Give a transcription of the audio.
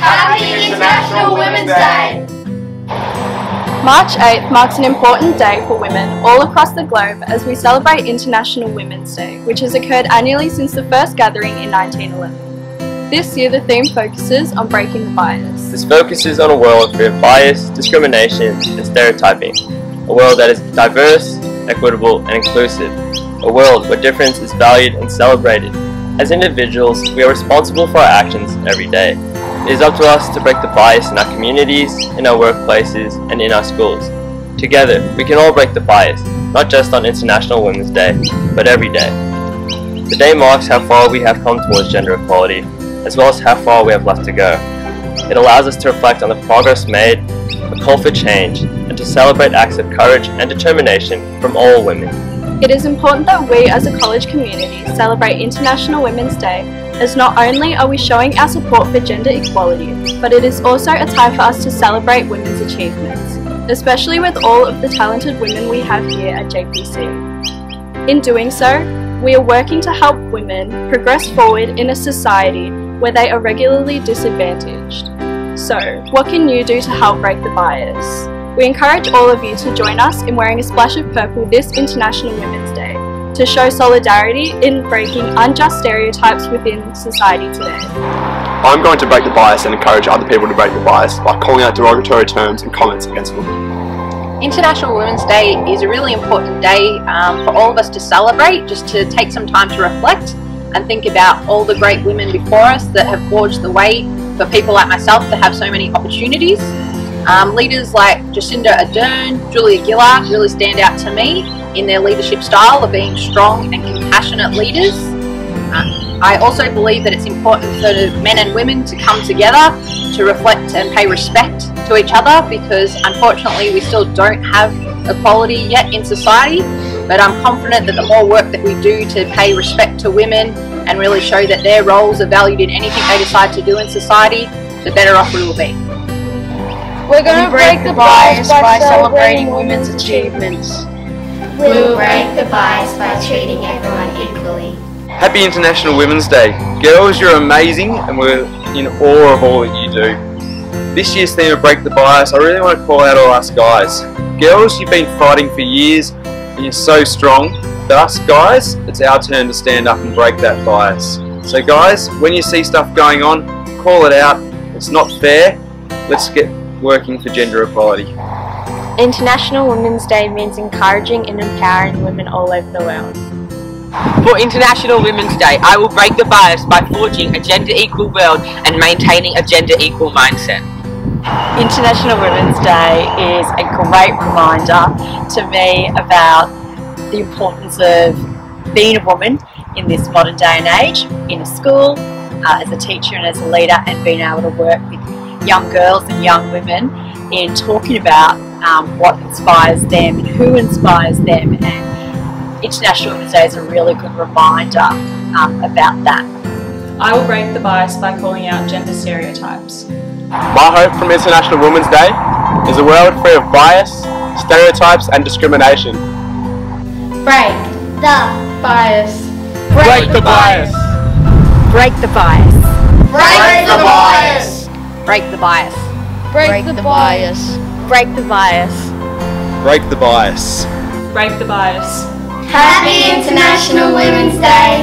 Happy International Women's Day! March 8th marks an important day for women all across the globe as we celebrate International Women's Day, which has occurred annually since the first gathering in 1911. This year the theme focuses on breaking the bias. This focuses on a world free of bias, discrimination and stereotyping. A world that is diverse, equitable and inclusive. A world where difference is valued and celebrated. As individuals, we are responsible for our actions every day. It is up to us to break the bias in our communities, in our workplaces, and in our schools. Together, we can all break the bias, not just on International Women's Day, but every day. The day marks how far we have come towards gender equality, as well as how far we have left to go. It allows us to reflect on the progress made, a call for change, and to celebrate acts of courage and determination from all women. It is important that we as a college community celebrate International Women's Day, as not only are we showing our support for gender equality, but it is also a time for us to celebrate women's achievements, especially with all of the talented women we have here at JPC. In doing so, we are working to help women progress forward in a society where they are regularly disadvantaged. So, what can you do to help break the bias? We encourage all of you to join us in wearing a splash of purple this International Women's Day to show solidarity in breaking unjust stereotypes within society today. I'm going to break the bias and encourage other people to break the bias by calling out derogatory terms and comments against women. International Women's Day is a really important day for all of us to celebrate, just to take some time to reflect and think about all the great women before us that have forged the way for people like myself to have so many opportunities. Leaders like Jacinda Ardern, Julia Gillard really stand out to me in their leadership style of being strong and compassionate leaders. I also believe that it's important for men and women to come together to reflect and pay respect to each other, because unfortunately we still don't have equality yet in society, but I'm confident that the more work that we do to pay respect to women and really show that their roles are valued in anything they decide to do in society, the better off we will be. We're going to break the bias by celebrating women's achievements. We will break the bias by treating everyone equally. Happy International Women's Day. Girls, you're amazing and we're in awe of all that you do. This year's theme of Break the Bias, I really want to call out all us guys. Girls, you've been fighting for years and you're so strong. But us guys, it's our turn to stand up and break that bias. So guys, when you see stuff going on, call it out. It's not fair. Let's get working for gender equality. International Women's Day means encouraging and empowering women all over the world. For International Women's Day, I will break the bias by forging a gender equal world and maintaining a gender equal mindset. International Women's Day is a great reminder to me about the importance of being a woman in this modern day and age, in a school, as a teacher and as a leader, and being able to work with young girls and young women in talking about what inspires them and who inspires them, and International Women's Day is a really good reminder about that. I will break the bias by calling out gender stereotypes. My hope from International Women's Day is a world free of bias, stereotypes and discrimination. Break the bias. Break the bias. Break the bias. Break the bias! Break the bias. Break the bias. Break the bias. Break the bias. Break the bias. Happy International Women's Day.